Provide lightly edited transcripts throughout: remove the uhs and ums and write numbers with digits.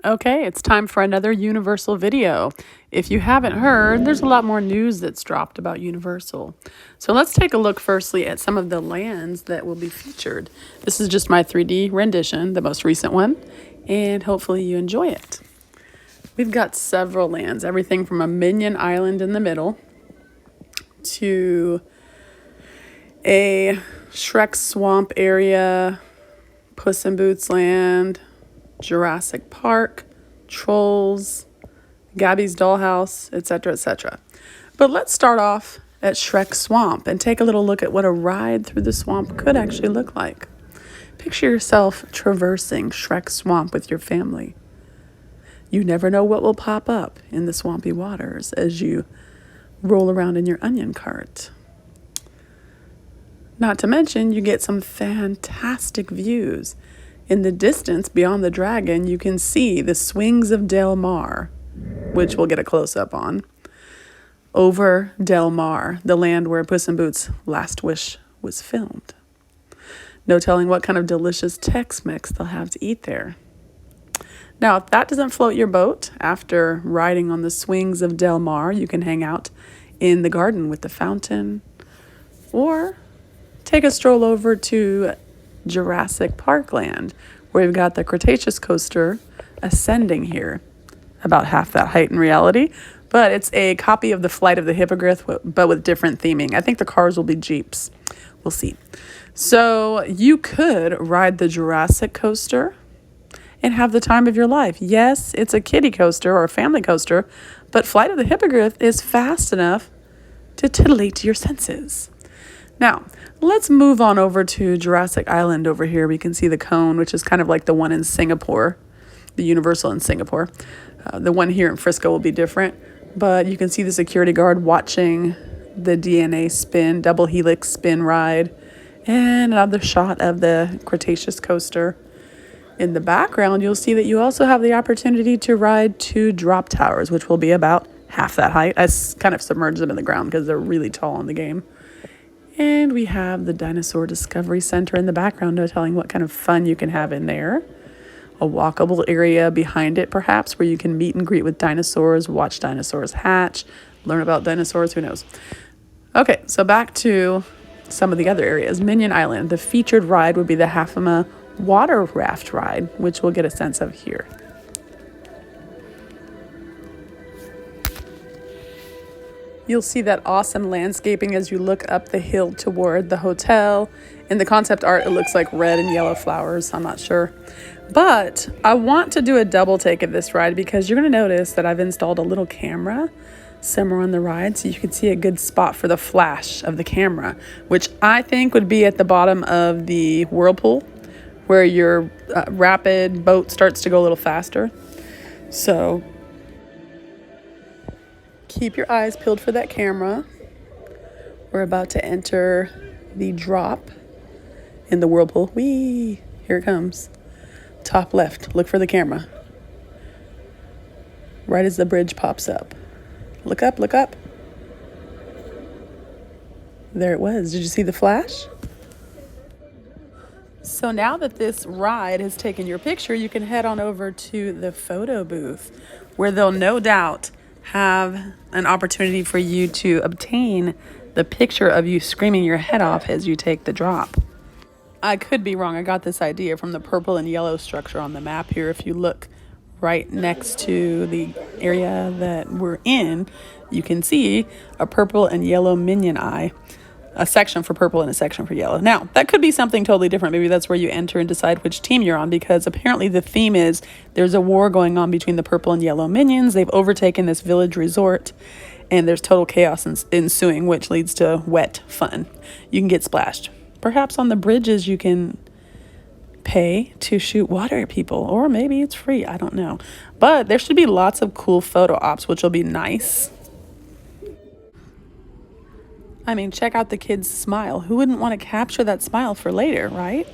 Okay, it's time for another Universal video. If you haven't heard, there's a lot more news that's dropped about Universal. So let's take a look firstly at some of the lands that will be featured. This is just my 3D rendition, the most recent one, and hopefully you enjoy it. We've got several lands, everything from a Minion Island in the middle to a Shrek Swamp area, Puss in Boots land, Jurassic Park, Trolls, Gabby's Dollhouse, etc., etc. But let's start off at Shrek Swamp and take a little look at what a ride through the swamp could actually look like. Picture yourself traversing Shrek Swamp with your family. You never know what will pop up in the swampy waters as you roll around in your onion cart. Not to mention, you get some fantastic views. In the distance, beyond the dragon, you can see the swings of Del Mar, which we'll get a close-up on. Over Del Mar, the land where Puss in Boots' Last Wish was filmed. No telling what kind of delicious Tex-Mex they'll have to eat there. Now, if that doesn't float your boat, after riding on the swings of Del Mar, you can hang out in the garden with the fountain, or take a stroll over to Jurassic Park land, where we've got the Cretaceous coaster ascending here, about half that height in reality, but it's a copy of the Flight of the Hippogriff, but with different theming. I think the cars will be Jeeps. We'll see. So you could ride the Jurassic coaster and have the time of your life. Yes, it's a kiddie coaster or a family coaster, but Flight of the Hippogriff is fast enough to titillate your senses. Now, let's move on over to Jurassic Island over here. We can see the cone, which is kind of like the one in Singapore, the Universal in Singapore. The one here in Frisco will be different, but you can see the security guard watching the DNA spin, double helix spin ride, and another shot of the Cretaceous coaster. In the background, you'll see that you also have the opportunity to ride two drop towers, which will be about half that height. I kind of submerged them in the ground because they're really tall in the game. And we have the Dinosaur Discovery Center in the background, no telling what kind of fun you can have in there. A walkable area behind it, perhaps, where you can meet and greet with dinosaurs, watch dinosaurs hatch, learn about dinosaurs, who knows. Okay, so back to some of the other areas. Minion Island, the featured ride would be the Halfama water raft ride, which we'll get a sense of here. You'll see that awesome landscaping as you look up the hill toward the hotel. In the concept art, it looks like red and yellow flowers. I'm not sure. But I want to do a double take of this ride because you're going to notice that I've installed a little camera somewhere on the ride so you can see a good spot for the flash of the camera, which I think would be at the bottom of the whirlpool where your rapid boat starts to go a little faster. So keep your eyes peeled for that camera. We're about to enter the drop in the whirlpool. Whee! Here it comes. Top left. Look for the camera. Right as the bridge pops up. Look up, look up. There it was. Did you see the flash? So now that this ride has taken your picture, you can head on over to the photo booth, where they'll no doubt have an opportunity for you to obtain the picture of you screaming your head off as you take the drop. I could be wrong. I got this idea from the purple and yellow structure on the map here. If you look right next to the area that we're in, you can see a purple and yellow minion eye, a section for purple and a section for yellow. Now, that could be something totally different. Maybe that's where you enter and decide which team you're on, because apparently the theme is there's a war going on between the purple and yellow minions. They've overtaken this village resort, and there's total chaos ensuing, which leads to wet fun. You can get splashed. Perhaps on the bridges you can pay to shoot water at people, or maybe it's free. I don't know. But there should be lots of cool photo ops, which will be nice. I mean, check out the kid's smile. Who wouldn't want to capture that smile for later, right?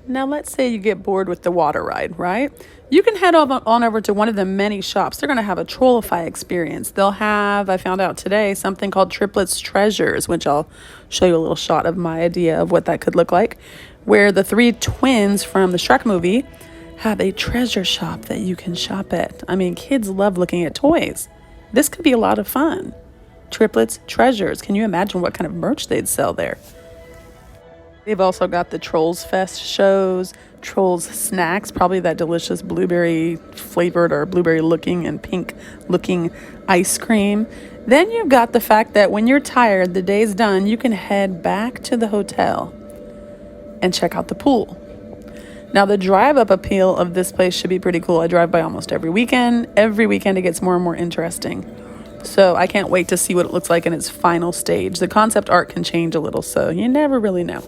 Now, let's say you get bored with the water ride, right? You can head on over to one of the many shops. They're going to have a Trollify experience. They'll have, I found out today, something called Triplets Treasures, which I'll show you a little shot of my idea of what that could look like, where the three twins from the Shrek movie have a treasure shop that you can shop at. I mean, kids love looking at toys. This could be a lot of fun. Triplets Treasures. Can you imagine what kind of merch they'd sell there? They've also got the Trolls Fest shows, Trolls snacks, probably that delicious blueberry flavored or blueberry looking and pink looking ice cream. Then you've got the fact that when you're tired, the day's done, you can head back to the hotel and check out the pool. Now, the drive-up appeal of this place should be pretty cool. I drive by almost every weekend. Every weekend it gets more and more interesting. So I can't wait to see what it looks like in its final stage. The concept art can change a little, so you never really know.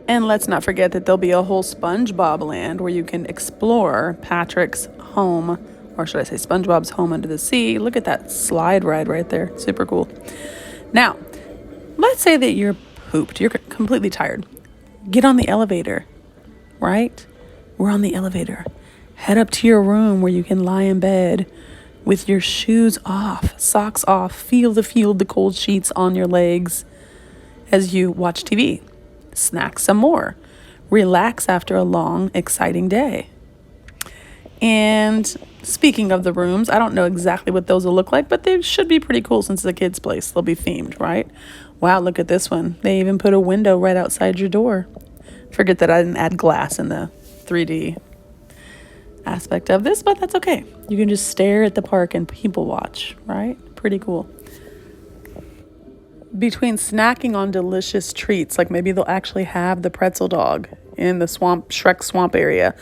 And let's not forget that there'll be a whole SpongeBob land where you can explore Patrick's home, or should I say SpongeBob's home under the sea. Look at that slide ride right there. Super cool. Now, let's say that you're pooped. You're completely tired. Get on the elevator, right? We're on the elevator. Head up to your room where you can lie in bed with your shoes off, socks off, feel the cold sheets on your legs as you watch TV. Snack some more. Relax after a long, exciting day. And speaking of the rooms, I don't know exactly what those will look like, but they should be pretty cool since it's a kid's place. They'll be themed, right? Wow, look at this one. They even put a window right outside your door. Forget that I didn't add glass in the 3D aspect of this, but that's okay. You can just stare at the park and people watch, right? Pretty cool. Between snacking on delicious treats, like maybe they'll actually have the pretzel dog in the Shrek swamp area,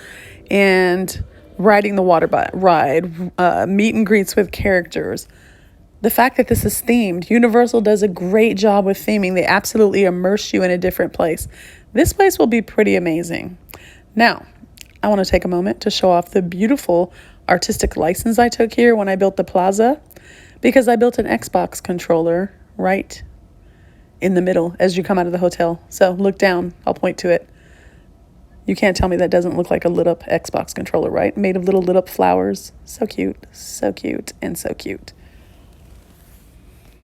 and riding the water ride, meet and greets with characters. The fact that this is themed, Universal does a great job with theming. They absolutely immerse you in a different place. This place will be pretty amazing. Now, I want to take a moment to show off the beautiful artistic license I took here when I built the plaza, because I built an Xbox controller right in the middle as you come out of the hotel. So look down, I'll point to it. You can't tell me that doesn't look like a lit up Xbox controller, right? Made of little lit up flowers. So cute, and so cute.